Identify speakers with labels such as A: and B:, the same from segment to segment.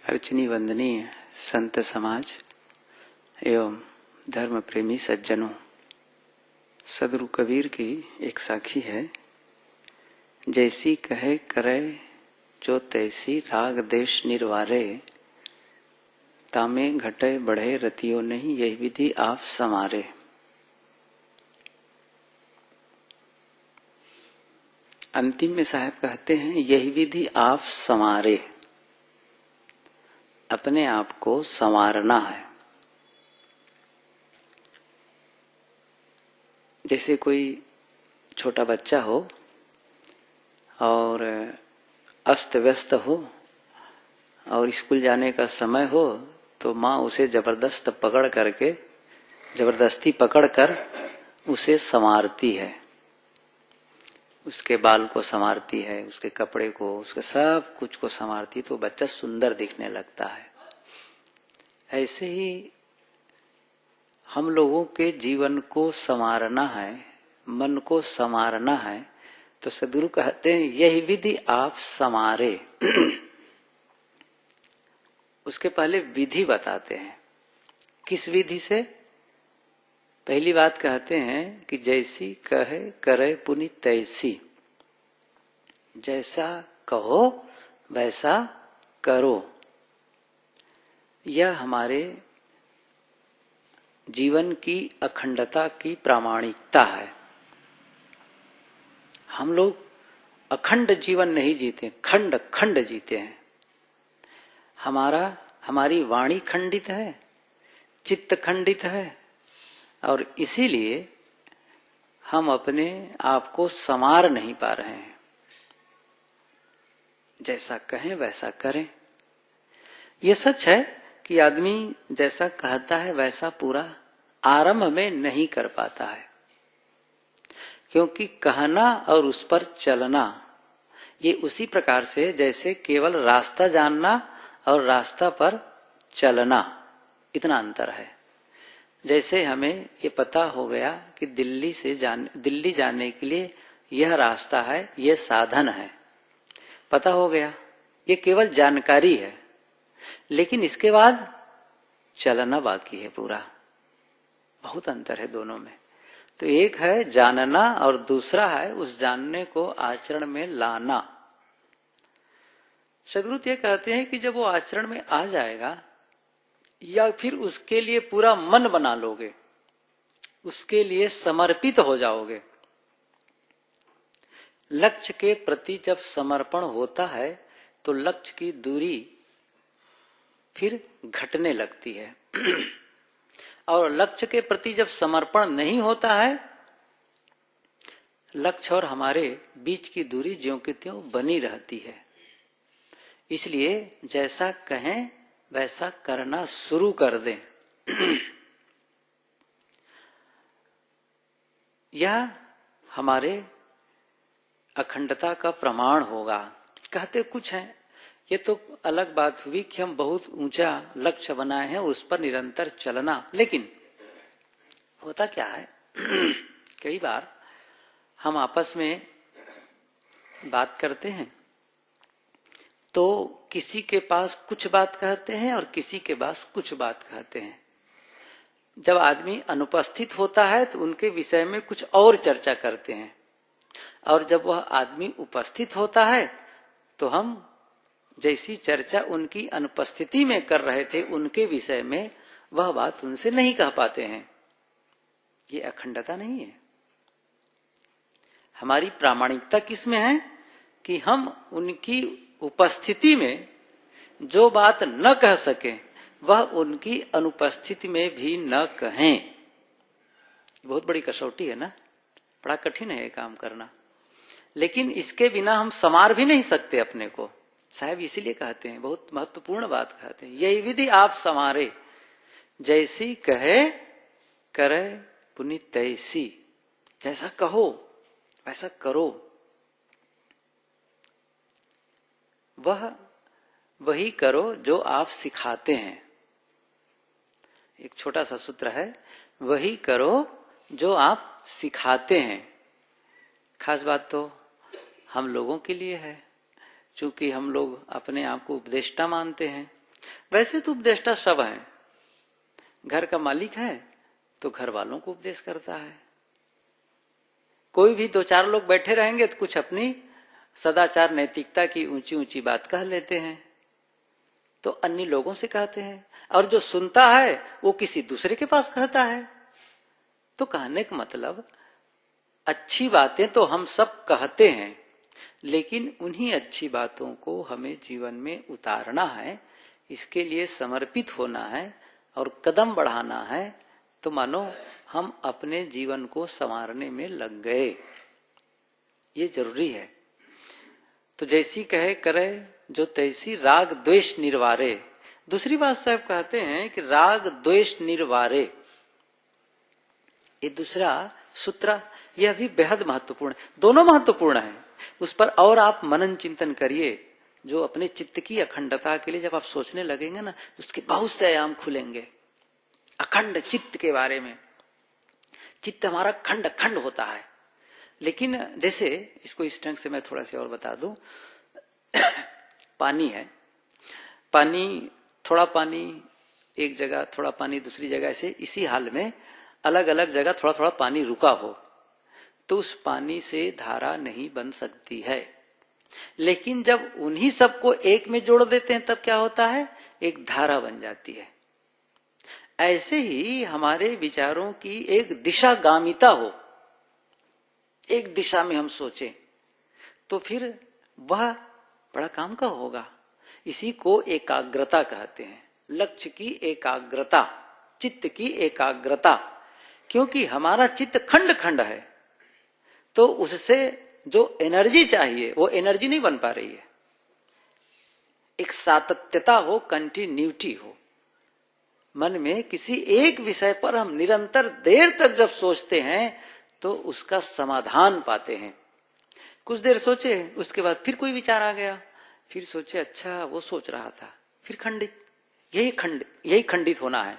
A: अर्चनी वंदनीय संत समाज एवं धर्म प्रेमी सज्जनों, सदगुरु कबीर की एक साखी है। जैसी कहे करे जो तैसी राग देश निर्वारे, तामे घटे बढ़े रतियो नहीं यही विधि आप समारे। अंतिम में साहब कहते हैं यही विधि आप संवारे, अपने आप को संवारना है। जैसे कोई छोटा बच्चा हो और अस्त व्यस्त हो और स्कूल जाने का समय हो तो माँ उसे जबरदस्ती पकड़कर उसे संवारती है, उसके बाल को संवारती है, उसके कपड़े को, उसके सब कुछ को संवारती, तो बच्चा सुंदर दिखने लगता है। ऐसे ही हम लोगों के जीवन को संवारना है, मन को संवारना है, तो सद्गुरु कहते हैं यही विधि आप संवारे। उसके पहले विधि बताते हैं। किस विधि से? पहली बात कहते हैं कि जैसी कहे करे पुनि तैसी, जैसा कहो वैसा करो। यह हमारे जीवन की अखंडता की प्रामाणिकता है। हम लोग अखंड जीवन नहीं जीते, खंड खंड जीते हैं। हमारी वाणी खंडित है, चित्त खंडित है, और इसीलिए हम अपने आप को संवार नहीं पा रहे हैं। जैसा कहें वैसा करें। ये सच है कि आदमी जैसा कहता है वैसा पूरा आरंभ में नहीं कर पाता है, क्योंकि कहना और उस पर चलना ये उसी प्रकार से जैसे केवल रास्ता जानना और रास्ता पर चलना, इतना अंतर है। जैसे हमें ये पता हो गया कि दिल्ली जाने के लिए यह रास्ता है, यह साधन है, पता हो गया, ये केवल जानकारी है, लेकिन इसके बाद चलना बाकी है पूरा। बहुत अंतर है दोनों में। तो एक है जानना और दूसरा है उस जानने को आचरण में लाना। सद्गुरु ये कहते हैं कि जब वो आचरण में आ जाएगा या फिर उसके लिए पूरा मन बना लोगे, उसके लिए समर्पित हो जाओगे। लक्ष्य के प्रति जब समर्पण होता है तो लक्ष्य की दूरी फिर घटने लगती है और लक्ष्य के प्रति जब समर्पण नहीं होता है, लक्ष्य और हमारे बीच की दूरी ज्यों की त्यों बनी रहती है। इसलिए जैसा कहें वैसा करना शुरू कर दें। यह हमारे अखंडता का प्रमाण होगा। कहते कुछ हैं, ये तो अलग बात हुई कि हम बहुत ऊंचा लक्ष्य बनाए हैं, उस पर निरंतर चलना। लेकिन होता क्या है, कई बार हम आपस में बात करते हैं तो किसी के पास कुछ बात कहते हैं और किसी के पास कुछ बात कहते हैं। जब आदमी अनुपस्थित होता है तो उनके विषय में कुछ और चर्चा करते हैं, और जब वह आदमी उपस्थित होता है तो हम जैसी चर्चा उनकी अनुपस्थिति में कर रहे थे उनके विषय में वह बात उनसे नहीं कह पाते हैं। ये अखंडता नहीं है। हमारी प्रामाणिकता किसमें है कि हम उनकी उपस्थिति में जो बात न कह सके वह उनकी अनुपस्थिति में भी न कहें। बहुत बड़ी कसौटी है ना, बड़ा कठिन है ये काम करना। लेकिन इसके बिना हम संवार भी नहीं सकते अपने को। साहब इसीलिए कहते हैं, बहुत महत्वपूर्ण बात कहते हैं, यही विधि आप संवारे, जैसी कहे करे पुनि तैसी, जैसा कहो वैसा करो। वही करो जो आप सिखाते हैं। एक छोटा सा सूत्र है, वही करो जो आप सिखाते हैं। खास बात तो हम लोगों के लिए है, चूंकि हम लोग अपने आप को उपदेष्टा मानते हैं, वैसे तो उपदेष्टा सब हैं। घर का मालिक है तो घर वालों को उपदेश करता है। कोई भी दो चार लोग बैठे रहेंगे तो कुछ अपनी सदाचार नैतिकता की ऊंची ऊंची बात कह लेते हैं, तो अन्य लोगों से कहते हैं, और जो सुनता है वो किसी दूसरे के पास कहता है। तो कहने का मतलब, अच्छी बातें तो हम सब कहते हैं, लेकिन उन्हीं अच्छी बातों को हमें जीवन में उतारना है, इसके लिए समर्पित होना है और कदम बढ़ाना है। तो मानो हम अपने जीवन को संवारने में लग गए, ये जरूरी है। तो जैसी कहे करे जो तैसी राग द्वेष निर्वारे। दूसरी बात साहब कहते हैं कि राग द्वेष निर्वारे, ये दूसरा सूत्र, यह भी बेहद महत्वपूर्ण है। दोनों महत्वपूर्ण है, उस पर और आप मनन चिंतन करिए। जो अपने चित्त की अखंडता के लिए जब आप सोचने लगेंगे ना, उसके बहुत से आयाम खुलेंगे। अखंड चित्त के बारे में, चित्त हमारा खंड खंड होता है। लेकिन जैसे इसको इस ढंग से मैं थोड़ा सा और बता दूं, पानी है, पानी, थोड़ा पानी एक जगह, थोड़ा पानी दूसरी जगह, ऐसे इसी हाल में अलग अलग जगह थोड़ा थोड़ा पानी रुका हो तो उस पानी से धारा नहीं बन सकती है। लेकिन जब उन्हीं सबको एक में जोड़ देते हैं तब क्या होता है, एक धारा बन जाती है। ऐसे ही हमारे विचारों की एक दिशागामिता हो, एक दिशा में हम सोचें, तो फिर वह बड़ा काम का होगा। इसी को एकाग्रता कहते हैं, लक्ष्य की एकाग्रता, चित्त की एकाग्रता। क्योंकि हमारा चित्त खंड खंड है, तो उससे जो एनर्जी चाहिए वो एनर्जी नहीं बन पा रही है। एक सातत्यता हो, कंटिन्यूटी हो मन में। किसी एक विषय पर हम निरंतर देर तक जब सोचते हैं तो उसका समाधान पाते हैं। कुछ देर सोचे, उसके बाद फिर कोई विचार आ गया, फिर सोचे अच्छा वो सोच रहा था, फिर खंडित। यही खंडित होना है।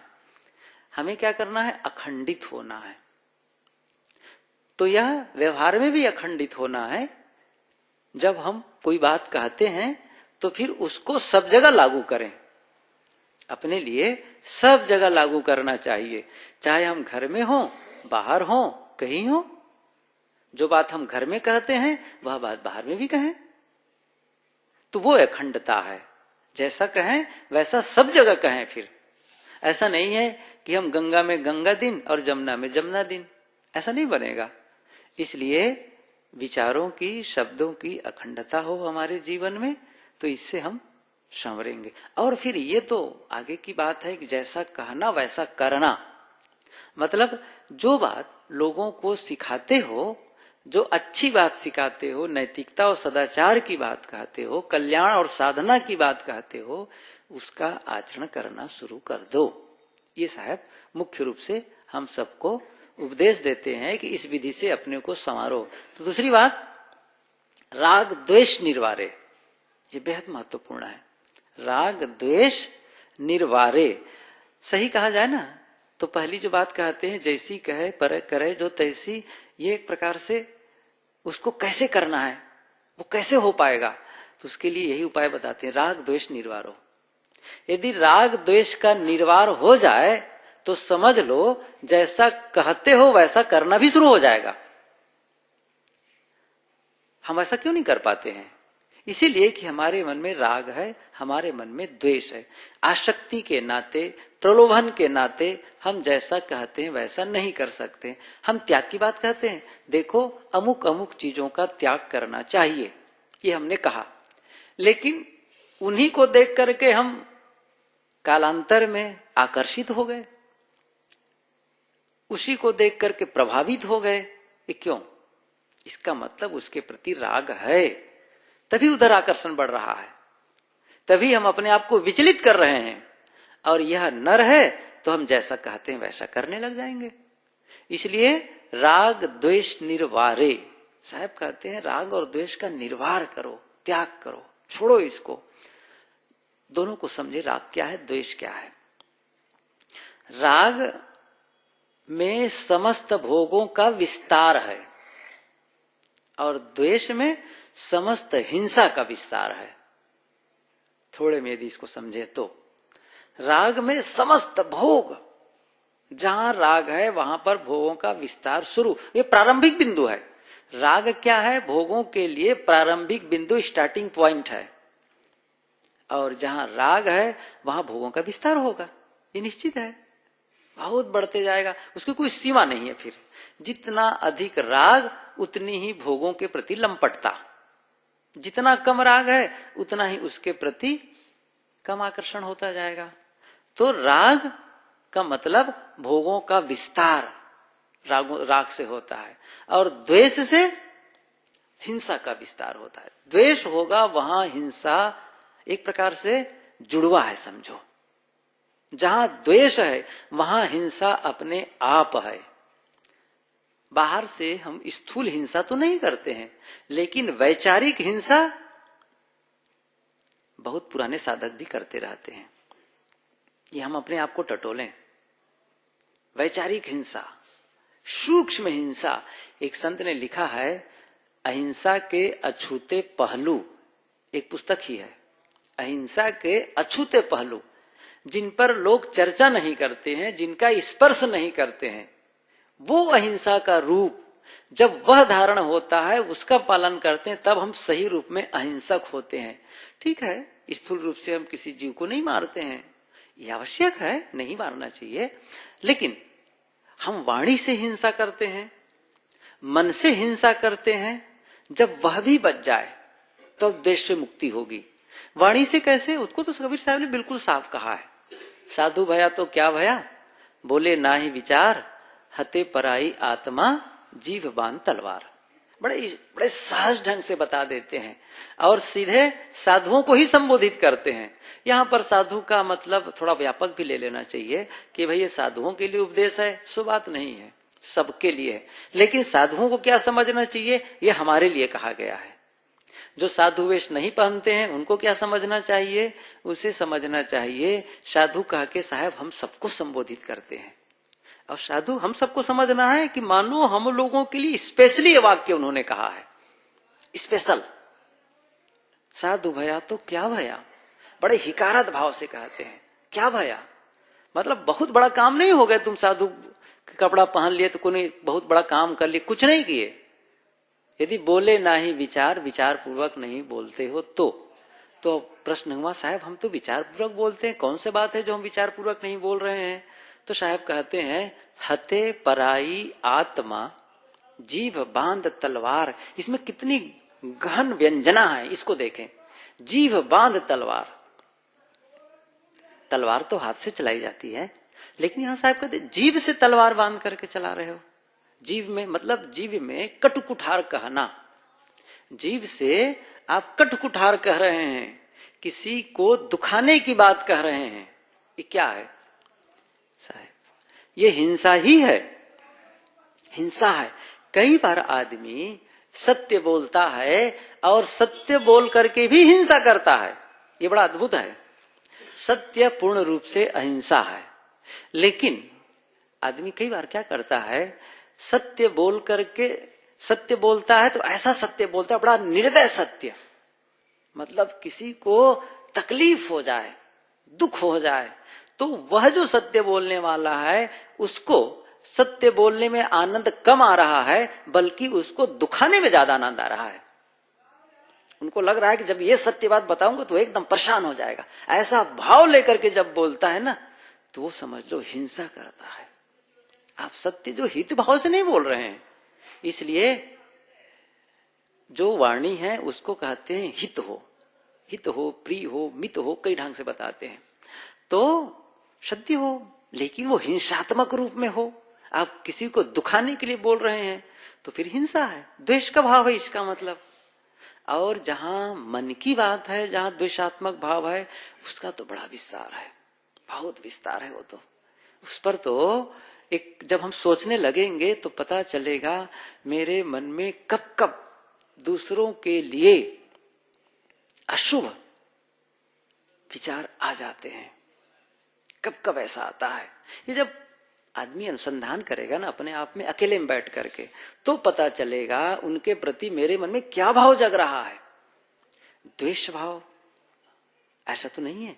A: हमें क्या करना है, अखंडित होना है। तो यह व्यवहार में भी अखंडित होना है। जब हम कोई बात कहते हैं तो फिर उसको सब जगह लागू करें। अपने लिए सब जगह लागू करना चाहिए, चाहे हम घर में हो, बाहर हो, कहीं हो। जो बात हम घर में कहते हैं वह बात बाहर में भी कहें, तो वो अखंडता है। जैसा कहें वैसा सब जगह कहें। फिर ऐसा नहीं है कि हम गंगा में गंगा दिन और जमुना में जमुना दिन, ऐसा नहीं बनेगा। इसलिए विचारों की, शब्दों की अखंडता हो हमारे जीवन में, तो इससे हम संवरेंगे। और फिर ये तो आगे की बात है कि जैसा कहना वैसा करना। मतलब जो बात लोगों को सिखाते हो, जो अच्छी बात सिखाते हो, नैतिकता और सदाचार की बात कहते हो, कल्याण और साधना की बात कहते हो, उसका आचरण करना शुरू कर दो। ये साहब मुख्य रूप से हम सबको उपदेश देते हैं कि इस विधि से अपने को संवारो। तो दूसरी बात, राग द्वेष निर्वारे, ये बेहद महत्वपूर्ण है। राग द्वेष निर्वारे, सही कहा जाए ना तो पहली जो बात कहते हैं, जैसी कहे पर करे जो तैसी, ये एक प्रकार से उसको कैसे करना है, वो कैसे हो पाएगा, तो उसके लिए यही उपाय बताते हैं, राग द्वेष निर्वारो। यदि राग द्वेष का निर्वार हो जाए तो समझ लो जैसा कहते हो वैसा करना भी शुरू हो जाएगा। हम ऐसा क्यों नहीं कर पाते हैं? इसीलिए कि हमारे मन में राग है, हमारे मन में द्वेष है। आसक्ति के नाते, प्रलोभन के नाते हम जैसा कहते हैं वैसा नहीं कर सकते। हम त्याग की बात कहते हैं, देखो अमुक अमुक चीजों का त्याग करना चाहिए, ये हमने कहा। लेकिन उन्हीं को देख करके हम कालांतर में आकर्षित हो गए, उसी को देख करके प्रभावित हो गए। ये क्यों? इसका मतलब उसके प्रति राग है, तभी उधर आकर्षण बढ़ रहा है, तभी हम अपने आप को विचलित कर रहे हैं। और यह नर है तो हम जैसा कहते हैं वैसा करने लग जाएंगे। इसलिए राग द्वेष निर्वारे, साहब कहते हैं राग और द्वेष का निर्वार करो, त्याग करो, छोड़ो इसको। दोनों को समझे, राग क्या है, द्वेष क्या है। राग में समस्त भोगों का विस्तार है और द्वेष में समस्त हिंसा का विस्तार है। थोड़े में यदि इसको समझे तो राग में समस्त भोग, जहां राग है वहां पर भोगों का विस्तार शुरू, ये प्रारंभिक बिंदु है। राग क्या है? भोगों के लिए प्रारंभिक बिंदु, स्टार्टिंग पॉइंट है। और जहां राग है वहां भोगों का विस्तार होगा, ये निश्चित है। बहुत बढ़ते जाएगा, उसकी कोई सीमा नहीं है। फिर जितना अधिक राग उतनी ही भोगों के प्रति लंपटता, जितना कम राग है उतना ही उसके प्रति कम आकर्षण होता जाएगा। तो राग का मतलब भोगों का विस्तार राग से होता है, और द्वेष से हिंसा का विस्तार होता है। द्वेष होगा वहां हिंसा एक प्रकार से जुड़वा है, समझो। जहां द्वेष है वहां हिंसा अपने आप है। बाहर से हम स्थूल हिंसा तो नहीं करते हैं, लेकिन वैचारिक हिंसा बहुत पुराने साधक भी करते रहते हैं। ये हम अपने आप को टटोलें। वैचारिक हिंसा, सूक्ष्म हिंसा। एक संत ने लिखा है, अहिंसा के अछूते पहलू, एक पुस्तक ही है, अहिंसा के अछूते पहलू, जिन पर लोग चर्चा नहीं करते हैं, जिनका स्पर्श नहीं करते हैं, वो अहिंसा का रूप जब वह धारण होता है, उसका पालन करते हैं, तब हम सही रूप में अहिंसक होते हैं। ठीक है, स्थूल रूप से हम किसी जीव को नहीं मारते हैं, यह आवश्यक है, नहीं मारना चाहिए, लेकिन हम वाणी से हिंसा करते हैं, मन से हिंसा करते हैं, जब वह भी बच जाए तो देश से मुक्ति होगी। वाणी से कैसे? उसको तो कबीर साहब ने बिल्कुल साफ कहा है, साधु भया तो क्या भया, बोले ना ही विचार, हते पराई आत्मा, जीव बांध तलवार। बड़े सहज ढंग से बता देते हैं, और सीधे साधुओं को ही संबोधित करते हैं। यहाँ पर साधु का मतलब थोड़ा व्यापक भी ले लेना चाहिए कि भाई ये साधुओं के लिए उपदेश है, सो बात नहीं है, सबके लिए है। लेकिन साधुओं को क्या समझना चाहिए, ये हमारे लिए कहा गया है। जो साधु वेश नहीं पहनते हैं उनको क्या समझना चाहिए, उसे समझना चाहिए साधु कह के साहब हम सबको संबोधित करते हैं। और साधु हम सबको समझना है कि मानो हम लोगों के लिए स्पेशली ये वाक्य उन्होंने कहा है, स्पेशल। साधु भया तो क्या भया, बड़े हिकारत भाव से कहते हैं, क्या भया मतलब बहुत बड़ा काम नहीं हो गया, तुम साधु कपड़ा पहन लिए तो कोई बहुत बड़ा काम कर लिए, कुछ नहीं किए। यदि बोले ना ही विचार, विचार पूर्वक नहीं बोलते हो तो प्रश्न हुआ, साहब हम तो विचार पूर्वक बोलते हैं, कौन सी बात है जो हम विचार पूर्वक नहीं बोल रहे हैं? तो साहब कहते हैं, हते पराई आत्मा, जीभ बांध तलवार। इसमें कितनी गहन व्यंजना है, इसको देखें। जीभ बांध तलवार, तलवार तो हाथ से चलाई जाती है, लेकिन यहां साहब कहते जीभ से तलवार बांध करके चला रहे हो। जीभ में मतलब जीभ में कटुकुठार कहना, जीभ से आप कटुकुठार कह रहे हैं, किसी को दुखाने की बात कह रहे हैं, ये क्या है साहब? ये हिंसा ही है, हिंसा है। कई बार आदमी सत्य बोलता है और सत्य बोल करके भी हिंसा करता है, ये बड़ा अद्भुत है। सत्य पूर्ण रूप से अहिंसा है, लेकिन आदमी कई बार क्या करता है, सत्य बोल करके सत्य बोलता है तो ऐसा सत्य बोलता है, बड़ा निर्दय सत्य, मतलब किसी को तकलीफ हो जाए, दुख हो जाए, तो वह जो सत्य बोलने वाला है उसको सत्य बोलने में आनंद कम आ रहा है, बल्कि उसको दुखाने में ज्यादा आनंद आ रहा है। उनको लग रहा है कि जब ये सत्य बात बताऊंगा तो एकदम परेशान हो जाएगा, ऐसा भाव लेकर के जब बोलता है ना, तो वो समझ लो हिंसा करता है। आप सत्य जो हित भाव से नहीं बोल रहे हैं, इसलिए जो वाणी है उसको कहते हैं हित हो, हित हो, प्रिय हो, मित हो, कई ढंग से बताते हैं। तो सत्य हो, लेकिन वो हिंसात्मक रूप में हो, आप किसी को दुखाने के लिए बोल रहे हैं तो फिर हिंसा है, द्वेष का भाव है इसका मतलब। और जहां मन की बात है, जहां द्वेषात्मक भाव है, उसका तो बड़ा विस्तार है, बहुत विस्तार है। वो तो उस पर तो एक जब हम सोचने लगेंगे तो पता चलेगा मेरे मन में कब कब दूसरों के लिए अशुभ विचार आ जाते हैं, कब कब ऐसा आता है। ये जब आदमी अनुसंधान करेगा ना अपने आप में अकेले में बैठ करके, तो पता चलेगा उनके प्रति मेरे मन में क्या भाव जग रहा है। द्वेष भाव ऐसा तो नहीं है,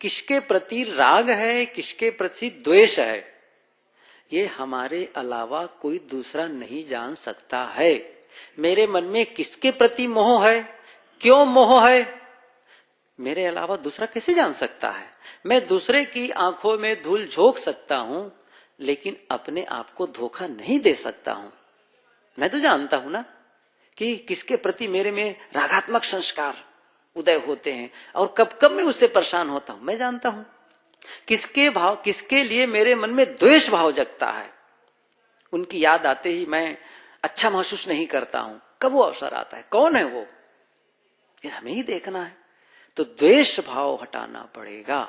A: किसके प्रति राग है, किसके प्रति द्वेष है, ये हमारे अलावा कोई दूसरा नहीं जान सकता है। मेरे मन में किसके प्रति मोह है, क्यों मोह है, मेरे अलावा दूसरा कैसे जान सकता है। मैं दूसरे की आंखों में धूल झोंक सकता हूं, लेकिन अपने आप को धोखा नहीं दे सकता हूं। मैं तो जानता हूं ना कि किसके प्रति मेरे में रागात्मक संस्कार उदय होते हैं और कब कब मैं उससे परेशान होता हूं। मैं जानता हूं किसके लिए मेरे मन में द्वेष भाव जगता है। उनकी याद आते ही मैं अच्छा महसूस नहीं करता हूं। कब वो अवसर आता है, कौन है वो, ये हमें ही देखना है। तो द्वेष भाव हटाना पड़ेगा,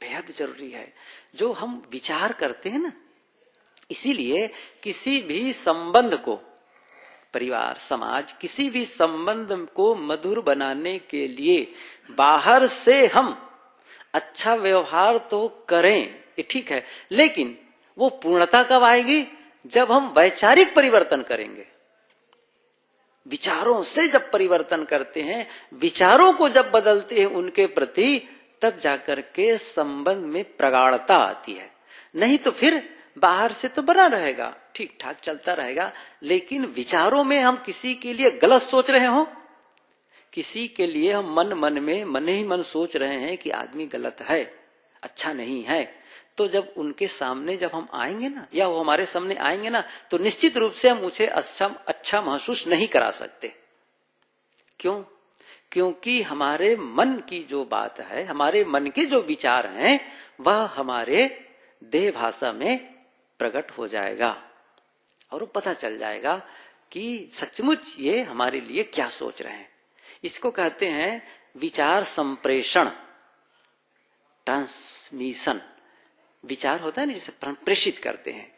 A: बेहद जरूरी है। जो हम विचार करते हैं ना, इसीलिए किसी भी संबंध को, परिवार, समाज, किसी भी संबंध को मधुर बनाने के लिए बाहर से हम अच्छा व्यवहार तो करें, ये ठीक है, लेकिन वो पूर्णता कब आएगी, जब हम वैचारिक परिवर्तन करेंगे। विचारों से जब परिवर्तन करते हैं, विचारों को जब बदलते हैं उनके प्रति, तब जाकर के संबंध में प्रगाढ़ता आती है। नहीं तो फिर बाहर से तो बना रहेगा, ठीक ठाक चलता रहेगा, लेकिन विचारों में हम किसी के लिए गलत सोच रहे हो, किसी के लिए हम मन ही मन सोच रहे हैं कि आदमी गलत है, अच्छा नहीं है, तो जब उनके सामने जब हम आएंगे ना, या वो हमारे सामने आएंगे ना, तो निश्चित रूप से हम उसे अच्छा महसूस नहीं करा सकते। क्यों? क्योंकि हमारे मन की जो बात है, हमारे मन के जो विचार हैं, वह हमारे देह भाषा में प्रकट हो जाएगा और पता चल जाएगा कि सचमुच ये हमारे लिए क्या सोच रहे हैं। इसको कहते हैं विचार संप्रेषण, ट्रांसमिशन। विचार होता है ना, जिसे प्रेषित करते हैं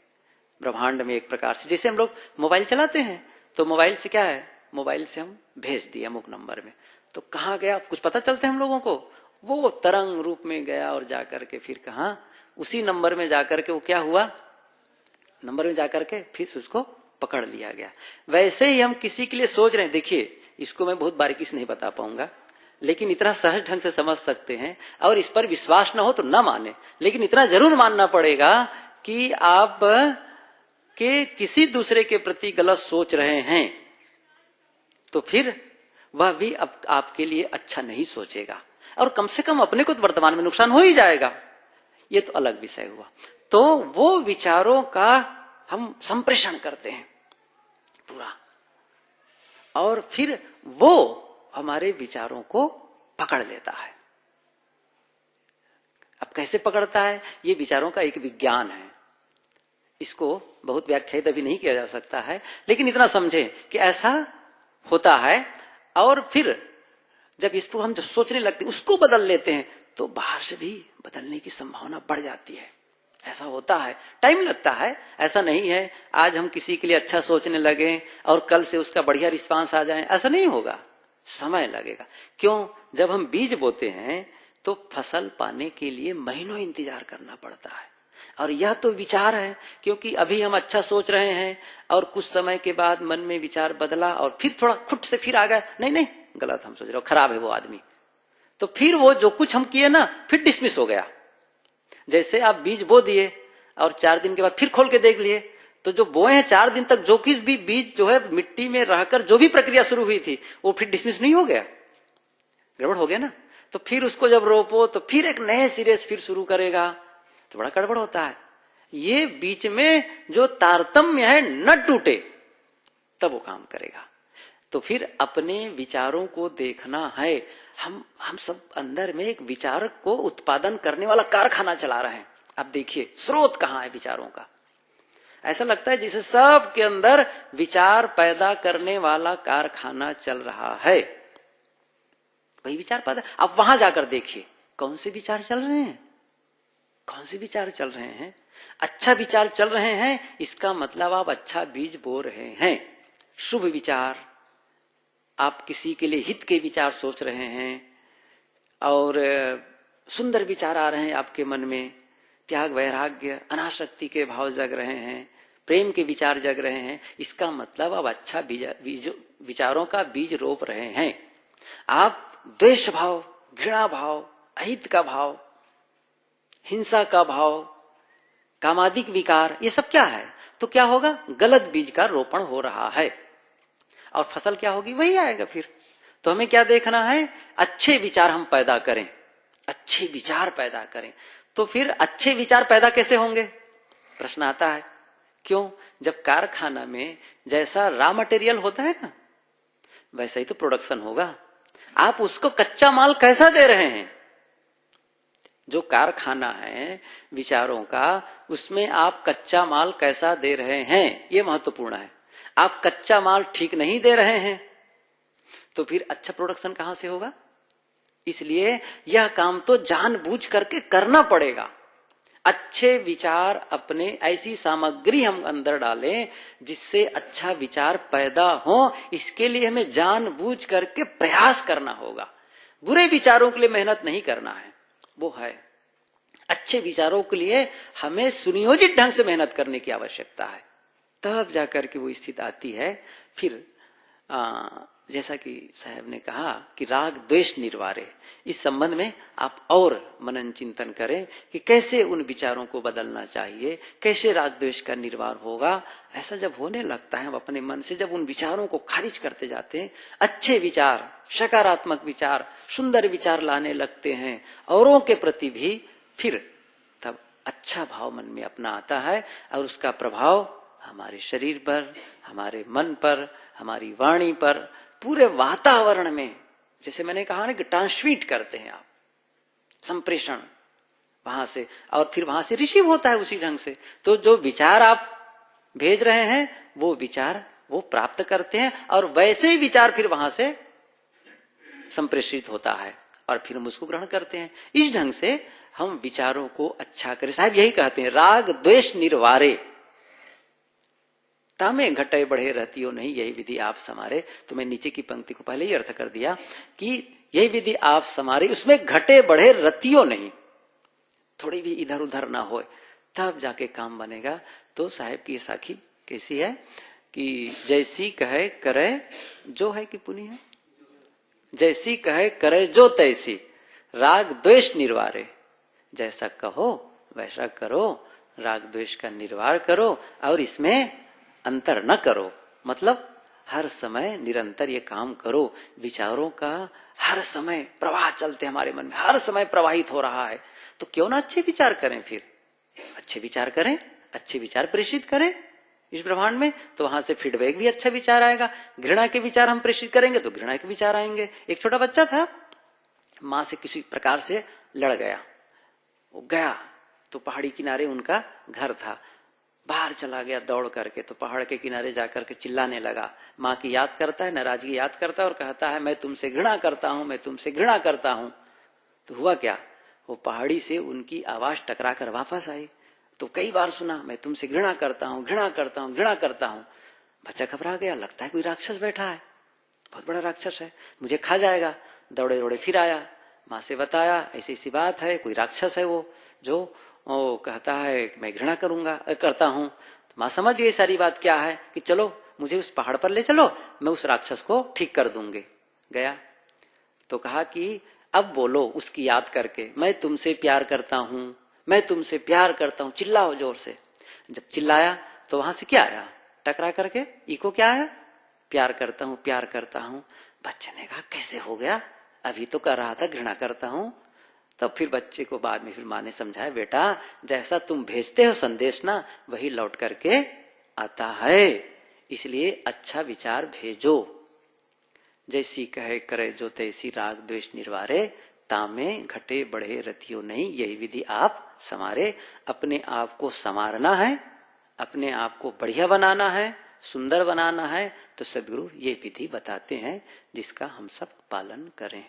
A: ब्रह्मांड में एक प्रकार से। जैसे हम लोग मोबाइल चलाते हैं, तो मोबाइल से क्या है, मोबाइल से हम भेज दिए अमुक नंबर में, तो कहाँ गया कुछ पता चलता है हम लोगों को, वो तरंग रूप में गया और जाकर के फिर कहाँ, उसी नंबर में जाकर के वो क्या हुआ, नंबर में जाकर के फिर उसको पकड़ लिया गया। वैसे ही हम किसी के लिए सोच रहे हैं, देखिए इसको मैं बहुत बारीकी से नहीं बता पाऊंगा, लेकिन इतना सहज ढंग से समझ सकते हैं, और इस पर विश्वास ना हो तो ना माने, लेकिन इतना जरूर मानना पड़ेगा कि आप के किसी दूसरे के प्रति गलत सोच रहे हैं, तो फिर वह भी अब आपके लिए अच्छा नहीं सोचेगा, और कम से कम अपने को तो वर्तमान में नुकसान हो ही जाएगा। ये तो अलग विषय हुआ। तो वो विचारों का हम संप्रेषण करते हैं पूरा, और फिर वो हमारे विचारों को पकड़ लेता है। अब कैसे पकड़ता है, ये विचारों का एक विज्ञान है, इसको बहुत व्याख्यात अभी नहीं किया जा सकता है, लेकिन इतना समझें कि ऐसा होता है। और फिर जब इसको हम जो सोचने लगते हैं, उसको बदल लेते हैं, तो बाहर से भी बदलने की संभावना बढ़ जाती है। ऐसा होता है, टाइम लगता है, ऐसा नहीं है आज हम किसी के लिए अच्छा सोचने लगे और कल से उसका बढ़िया रिस्पांस आ जाए, ऐसा नहीं होगा, समय लगेगा। क्यों? जब हम बीज बोते हैं तो फसल पाने के लिए महीनों इंतजार करना पड़ता है, और यह तो विचार है, क्योंकि अभी हम अच्छा सोच रहे हैं और कुछ समय के बाद मन में विचार बदला और फिर थोड़ा खुट से फिर आ गया, नहीं गलत हम सोच रहे हो, खराब है वो आदमी, तो फिर वो जो कुछ हम किए ना फिर डिसमिस हो गया। जैसे आप बीज बो दिए और 4 दिन के बाद फिर खोल के देख लिए, तो जो बोए हैं 4 दिन तक जो किस भी बीज जो है मिट्टी में रहकर जो भी प्रक्रिया शुरू हुई थी, वो फिर डिसमिस नहीं हो गया, गड़बड़ हो गया ना। तो फिर उसको जब रोपो तो फिर एक नए सिरे से फिर शुरू करेगा, तो बड़ा गड़बड़ होता है। ये बीच में जो तारतम्य है न टूटे, तब वो काम करेगा। तो फिर अपने विचारों को देखना है। हम सब अंदर में एक विचार को उत्पादन करने वाला कारखाना चला रहे हैं। अब देखिए स्रोत कहाँ है विचारों का। ऐसा लगता है जैसे सब के अंदर विचार पैदा करने वाला कारखाना चल रहा है, वही विचार पैदा। आप वहां जाकर देखिए कौन से विचार चल रहे हैं, कौन से विचार चल रहे हैं। अच्छा विचार चल रहे हैं, इसका मतलब आप अच्छा बीज बो रहे हैं। शुभ विचार, आप किसी के लिए हित के विचार सोच रहे हैं और सुंदर विचार आ रहे हैं आपके मन में, त्याग वैराग्य अनासक्ति के भाव जग रहे हैं, प्रेम के विचार जग रहे हैं, इसका मतलब आप अच्छा विचारों का बीज रोप रहे हैं। आप द्वेष भाव, घृणा भाव, अहित का भाव, हिंसा का भाव, कामादिक विकार, ये सब क्या है? तो क्या होगा? गलत बीज का रोपण हो रहा है और फसल क्या होगी? वही आएगा फिर। तो हमें क्या देखना है? अच्छे विचार हम पैदा करें, अच्छे विचार पैदा करें। तो फिर अच्छे विचार पैदा कैसे होंगे? प्रश्न आता है। क्यों? जब कारखाना में जैसा रॉ मटेरियल होता है ना, वैसा ही तो प्रोडक्शन होगा। आप उसको कच्चा माल कैसा दे रहे हैं? जो कारखाना है विचारों का, उसमें आप कच्चा माल कैसा दे रहे हैं, ये महत्वपूर्ण है। आप कच्चा माल ठीक नहीं दे रहे हैं तो फिर अच्छा प्रोडक्शन कहां से होगा? इसलिए यह काम तो जानबूझ करके करना पड़ेगा। अच्छे विचार, अपने ऐसी सामग्री हम अंदर डालें जिससे अच्छा विचार पैदा हो, इसके लिए हमें जानबूझ करके प्रयास करना होगा। बुरे विचारों के लिए मेहनत नहीं करना है, वो है। अच्छे विचारों के लिए हमें सुनियोजित ढंग से मेहनत करने की आवश्यकता है, तब जाकर के वो स्थिति आती है। फिर जैसा कि साहब ने कहा कि राग द्वेष निर्वारे, इस संबंध में आप और मनन चिंतन करें कि कैसे उन विचारों को बदलना चाहिए, कैसे राग द्वेष का निर्वार होगा। ऐसा जब होने लगता है, हम अपने मन से जब उन विचारों को खारिज करते जाते हैं, अच्छे विचार, सकारात्मक विचार, सुंदर विचार लाने लगते हैं औरों के प्रति भी, फिर तब अच्छा भाव मन में अपना आता है और उसका प्रभाव हमारे शरीर पर, हमारे मन पर, हमारी वाणी पर, पूरे वातावरण में, जैसे मैंने कहा ना कि ट्रांसमिट करते हैं आप, संप्रेषण वहां से, और फिर वहां से रिसीव होता है उसी ढंग से। तो जो विचार आप भेज रहे हैं वो विचार वो प्राप्त करते हैं और वैसे ही विचार फिर वहां से संप्रेषित होता है और फिर हम उसको ग्रहण करते हैं। इस ढंग से हम विचारों को अच्छा करें। साहब यही कहते हैं, राग द्वेष निर्वारे तामे घटे बढ़े रहती हो नहीं, यही विधि आप समारे। तो मैं नीचे की पंक्ति को पहले ही अर्थ कर दिया कि यही विधि आप समारे, उसमें घटे बढ़े रतियो नहीं, थोड़ी भी इधर उधर ना हो, तब जाके काम बनेगा। तो साहेब की साखी कैसी है कि जैसी कहे करे जो है कि पुनी है, जैसी कहे करे जो तैसी, राग द्वेष निर्वारे, जैसा कहो वैसा करो, राग द्वेष का निर्वार करो और इसमें अंतर न करो। मतलब हर समय निरंतर ये काम करो। विचारों का हर समय प्रवाह चलते हमारे मन में, हर समय प्रवाहित हो रहा है, तो क्यों ना अच्छे विचार करें। फिर अच्छे विचार करें, अच्छे विचार प्रेषित करें इस ब्रह्मांड में, तो वहां से फीडबैक भी अच्छा विचार आएगा। घृणा के विचार हम प्रेषित करेंगे तो घृणा के विचार आएंगे। एक छोटा बच्चा था, मां से किसी प्रकार से लड़ गया, वो गया तो पहाड़ी किनारे उनका घर था, बाहर चला गया दौड़ करके, तो पहाड़ के किनारे जाकर के चिल्लाने लगा, माँ की याद करता है, नाराजगी याद करता है और कहता है मैं तुमसे घृणा करता हूं, मैं तुमसे घृणा करता हूं। तो हुआ क्या, वो पहाड़ी से उनकी आवाज टकरा कर वापस आई। तो कई बार सुना मैं तुमसे घृणा करता हूं, घृणा करता हूं, घृणा करता हूं। बच्चा घबरा गया, लगता है कोई राक्षस बैठा है, बहुत बड़ा राक्षस है, मुझे खा जाएगा। दौड़े दौड़े फिर आया, माँ से बताया ऐसी ऐसी बात है, कोई राक्षस है वो जो कहता है मैं घृणा करता हूं। तो माँ समझ गई सारी बात क्या है कि चलो मुझे उस पहाड़ पर ले चलो, मैं उस राक्षस को ठीक कर दूंगी। गया तो कहा कि अब बोलो उसकी याद करके, मैं तुमसे प्यार करता हूं, मैं तुमसे प्यार करता हूं, चिल्लाओ जोर से। जब चिल्लाया तो वहां से क्या आया, टकरा करके इको क्या आया, प्यार करता हूं, प्यार करता हूं। बच्चे ने कहा कैसे हो गया, अभी तो कर रहा था घृणा करता हूं। तब फिर बच्चे को बाद में फिर माँ ने समझाया, बेटा जैसा तुम भेजते हो संदेश ना, वही लौट करके आता है, इसलिए अच्छा विचार भेजो। जैसी कहे करे जो तैसी, राग द्वेष निर्वारे, तामे घटे बढ़े रतियो नहीं, यही विधि आप समारे। अपने आप को संवारना है, अपने आप को बढ़िया बनाना है, सुंदर बनाना है, तो सदगुरु ये विधि बताते हैं जिसका हम सब पालन करें।